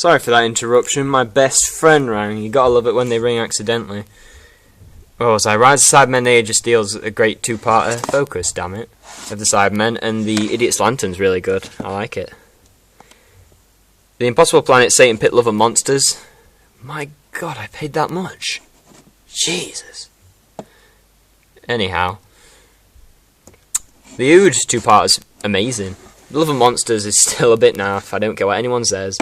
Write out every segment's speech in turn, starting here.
Sorry for that interruption. My best friend rang. You gotta love it when they ring accidentally. What was I? Rise of Cybermen, Age of Steel's a great two-parter. Focus, damn it. Of the Cybermen, and the Idiot's Lantern's really good. I like it. The Impossible Planet, Satan, Pit, Love and Monsters. My God, I paid that much. Jesus. Anyhow. The Ood two-parter's amazing. Love and Monsters is still a bit naff. I don't care what anyone says.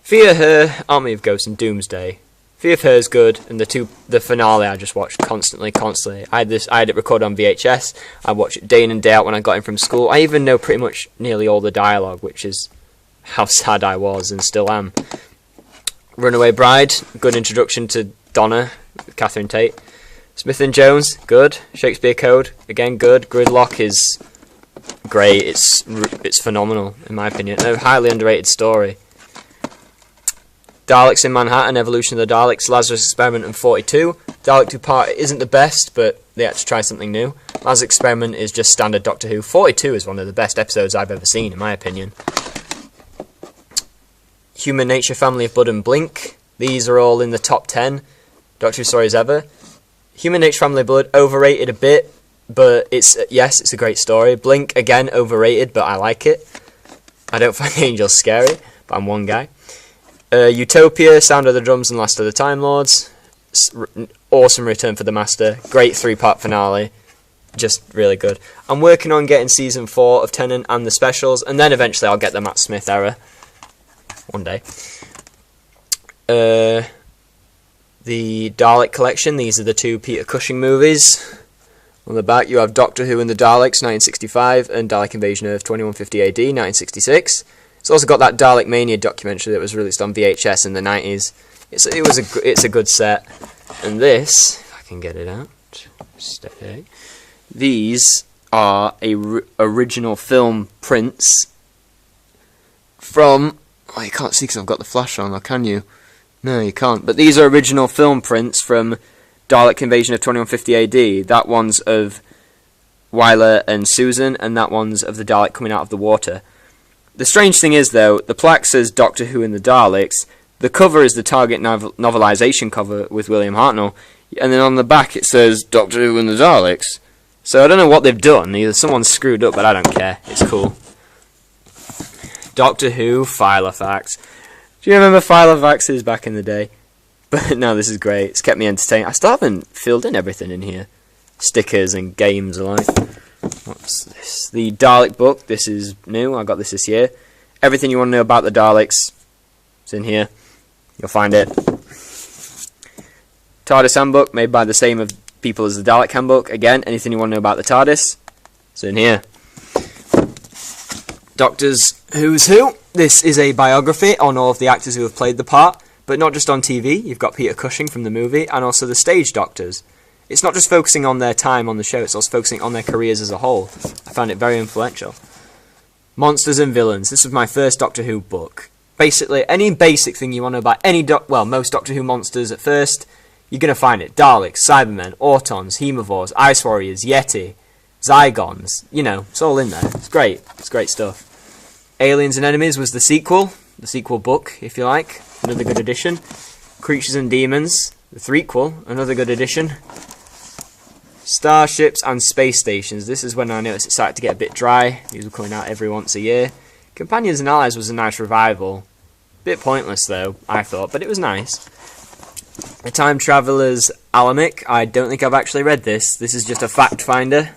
Fear Her, Army of Ghosts and Doomsday. Fear of Her is good, and the finale I just watched constantly. I had it recorded on VHS. I watched it day in and day out when I got in from school. I even know pretty much nearly all the dialogue, which is how sad I was and still am. Runaway Bride, good introduction to Donna, Catherine Tate. Smith and Jones, good. Shakespeare Code, again good. Gridlock is great. It's phenomenal in my opinion. A highly underrated story. Daleks in Manhattan, Evolution of the Daleks, Lazarus Experiment, and 42. Dalek two-part isn't the best, but they had to try something new. Lazarus Experiment is just standard Doctor Who. 42 is one of the best episodes I've ever seen, in my opinion. Human Nature, Family of Bud and Blink. These are all in the top 10 Doctor Who stories ever. Human Nature, Family of Blood, overrated a bit, but it's a great story. Blink, again, overrated, but I like it. I don't find the Angels scary, but I'm one guy. Utopia, Sound of the Drums and Last of the Time Lords. Awesome return for the Master. Great 3-part finale. Just really good. I'm working on getting season 4 of Tennant and the specials, and then eventually I'll get the Matt Smith era. One day. The Dalek Collection. These are the 2 Peter Cushing movies. On the back you have Doctor Who and the Daleks, 1965, and Dalek Invasion Earth, 2150 AD, 1966. It's also got that Dalek Mania documentary that was released on VHS in the 90s. It's a good set. And this, if I can get it out, stay. These are original film prints from... Oh, you can't see because I've got the flash on, or can you? No, you can't. But these are original film prints from Dalek Invasion of 2150 AD. That one's of Wyler and Susan, and that one's of the Dalek coming out of the water. The strange thing is, though, the plaque says Doctor Who and the Daleks. The cover is the Target novelization cover with William Hartnell. And then on the back it says Doctor Who and the Daleks. So I don't know what they've done. Either someone's screwed up, but I don't care. It's cool. Doctor Who, Filofax. Do you remember Filofaxes back in the day? But no, this is great. It's kept me entertained. I still haven't filled in everything in here. Stickers and games alike. What's this? The Dalek book. This is new. I got this year. Everything you want to know about the Daleks is in here. You'll find it. TARDIS Handbook, made by the same of people as the Dalek Handbook. Again, anything you want to know about the TARDIS is in here. Doctors Who's Who. This is a biography on all of the actors who have played the part, but not just on TV. You've got Peter Cushing from the movie, and also the stage Doctors. It's not just focusing on their time on the show, it's also focusing on their careers as a whole. I found it very influential. Monsters and Villains. This was my first Doctor Who book. Basically, any basic thing you want to know about most Doctor Who monsters at first, you're going to find it. Daleks, Cybermen, Autons, Hemovores, Ice Warriors, Yeti, Zygons. You know, it's all in there. It's great. It's great stuff. Aliens and Enemies was the sequel book, if you like. Another good addition. Creatures and Demons, the threequel, another good addition. Starships and Space Stations. This is when I noticed it started to get a bit dry. These were coming out every once a year. Companions and Allies was a nice revival. Bit pointless though, I thought, but it was nice. The Time Traveller's Alamic. I don't think I've actually read this. This is just a fact finder.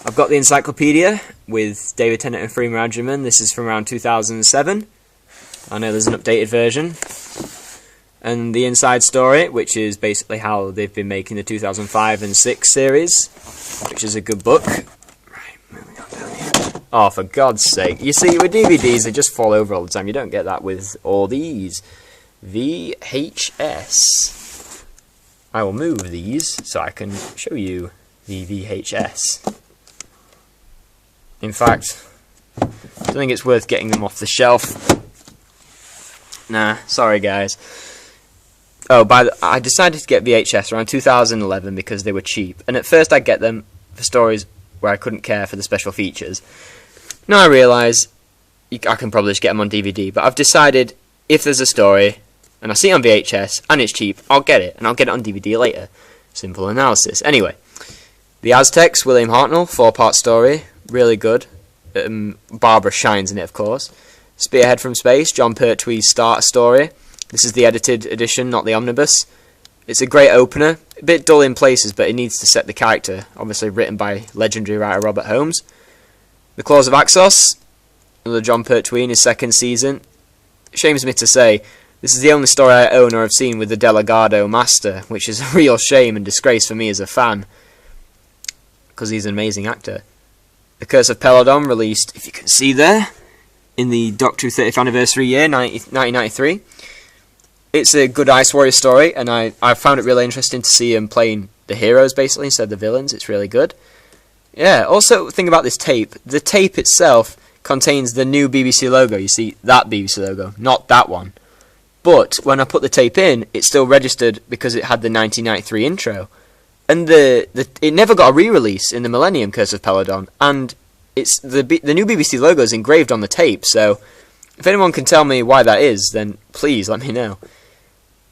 I've got the encyclopedia with David Tennant and Freema Agyeman. This is from around 2007. I know there's an updated version. And the Inside Story, which is basically how they've been making the 2005 and 6 series, which is a good book. Right, moving on down here. Oh, for God's sake. You see, with DVDs, they just fall over all the time. You don't get that with all these. VHS. I will move these so I can show you the VHS. In fact, I don't think it's worth getting them off the shelf. Nah, sorry guys. Oh, I decided to get VHS around 2011 because they were cheap. And at first I'd get them for stories where I couldn't care for the special features. Now I realise I can probably just get them on DVD. But I've decided if there's a story, and I see it on VHS, and it's cheap, I'll get it, and I'll get it on DVD later. Simple analysis. Anyway, The Aztecs, William Hartnell, 4-part story, really good. Barbara shines in it, of course. Spearhead from Space, John Pertwee's starter story. This is the edited edition, not the omnibus. It's a great opener, a bit dull in places, but it needs to set the character, obviously written by legendary writer Robert Holmes. The Claws of Axos, another John Pertwee in his second season. Shames me to say, this is the only story I own or have seen with the Delgado Master, which is a real shame and disgrace for me as a fan, because he's an amazing actor. The Curse of Peladon, released, if you can see there, in the Doctor Who 30th anniversary year, 1993. It's a good Ice Warrior story, and I found it really interesting to see him playing the heroes, basically, instead of the villains. It's really good. Yeah, also, think about this tape. The tape itself contains the new BBC logo. You see, that BBC logo, not that one. But, when I put the tape in, it still registered because it had the 1993 intro. And it never got a re-release in the Millennium Curse of Peladon, and it's the new BBC logo is engraved on the tape, so if anyone can tell me why that is, then please let me know.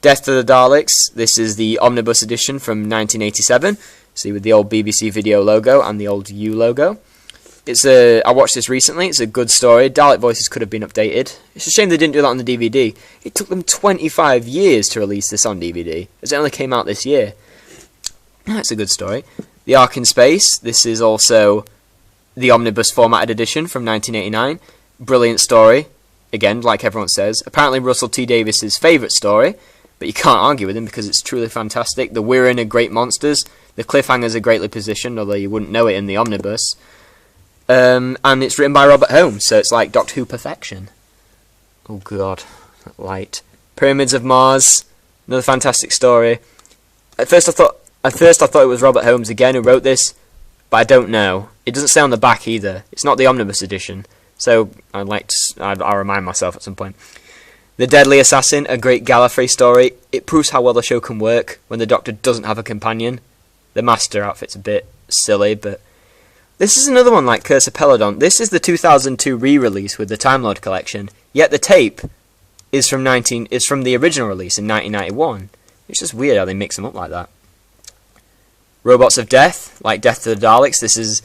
Death to the Daleks, this is the Omnibus edition from 1987, see, with the old BBC video logo and the old U logo. I watched this recently, it's a good story. Dalek voices could have been updated. It's a shame they didn't do that on the DVD. It took them 25 years to release this on DVD, as it only came out this year. That's a good story. The Ark in Space, this is also the Omnibus formatted edition from 1989. Brilliant story, again, like everyone says. Apparently Russell T Davies' favourite story, but you can't argue with him because it's truly fantastic. The Wirrn are great monsters. The cliffhangers are greatly positioned, although you wouldn't know it in the Omnibus. And it's written by Robert Holmes, so it's like Doctor Who perfection. Oh god, that light. Pyramids of Mars, another fantastic story. At first I thought it was Robert Holmes again who wrote this, but I don't know. It doesn't say on the back either. It's not the Omnibus edition, so I'll remind myself at some point. The Deadly Assassin, a great Gallifrey story. It proves how well the show can work when the Doctor doesn't have a companion. The Master outfit's a bit silly, but this is another one like Curse of Peladon. This is the 2002 re-release with the Time Lord collection, yet the tape is from the original release in 1991. It's just weird how they mix them up like that. Robots of Death, like Death to the Daleks. This is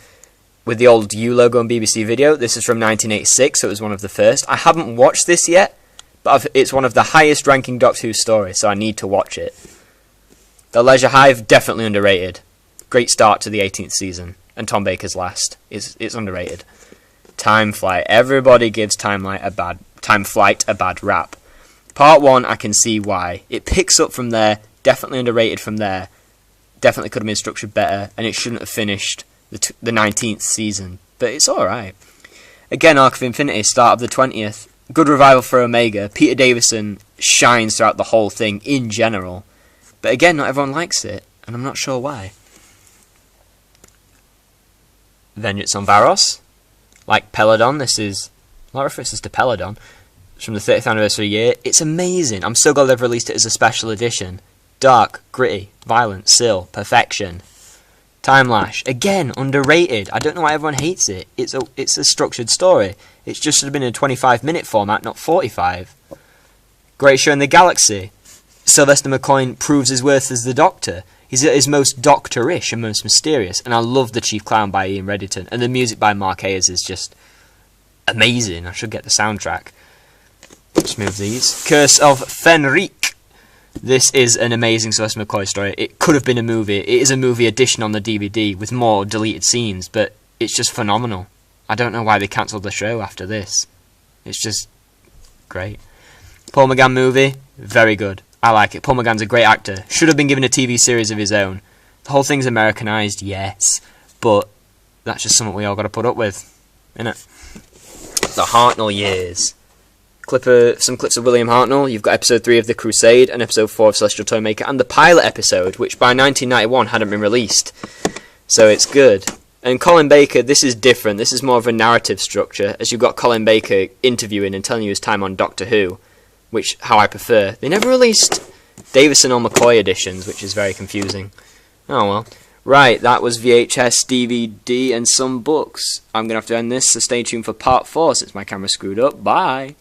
with the old U logo and BBC video. This is from 1986, so it was one of the first. I haven't watched this yet, but it's one of the highest ranking Doctor Who stories, so I need to watch it. The Leisure Hive, definitely underrated. Great start to the 18th season, and Tom Baker's last. It's underrated. Time Flight. Everybody gives Time Flight a bad rap. Part 1, I can see why. It picks up from there, definitely underrated from there. Definitely could have been structured better, and it shouldn't have finished the 19th season, but it's alright. Again, Arc of Infinity, start of the 20th. Good revival for Omega. Peter Davison shines throughout the whole thing in general, but again, not everyone likes it, and I'm not sure why. Vengeance on Varos, like Peladon, this is a lot of references to Peladon. It's from the 30th anniversary year. It's amazing. I'm so glad they've released it as a special edition. Dark, gritty, violent, still, perfection. Time Lash, again, underrated. I don't know why everyone hates it. It's a structured story. It just should have been in a 25-minute format, not 45. Great Show in the Galaxy. Sylvester McCoy proves his worth as the Doctor. He's at his most Doctor-ish and most mysterious, and I love The Chief Clown by Ian Redington, and the music by Mark Ayers is just amazing. I should get the soundtrack. Let's move these. Curse of Fenric. This is an amazing Sylvester McCoy story. It could have been a movie. It is a movie edition on the DVD with more deleted scenes, but it's just phenomenal. I don't know why they cancelled the show after this. It's just great. Paul McGann movie, very good. I like it. Paul McGann's a great actor. Should have been given a TV series of his own. The whole thing's Americanized, yes, but that's just something we all got to put up with, innit? The Hartnell years. Some clips of William Hartnell. You've got episode 3 of The Crusade and episode 4 of Celestial Toymaker, and the pilot episode, which by 1991 hadn't been released. So it's good. And Colin Baker, this is different. This is more of a narrative structure, as you've got Colin Baker interviewing and telling you his time on Doctor Who, which how I prefer. They never released Davison or McCoy editions, which is very confusing. Oh well. Right, that was VHS, DVD, and some books. I'm going to have to end this, so stay tuned for part 4 since my camera screwed up. Bye!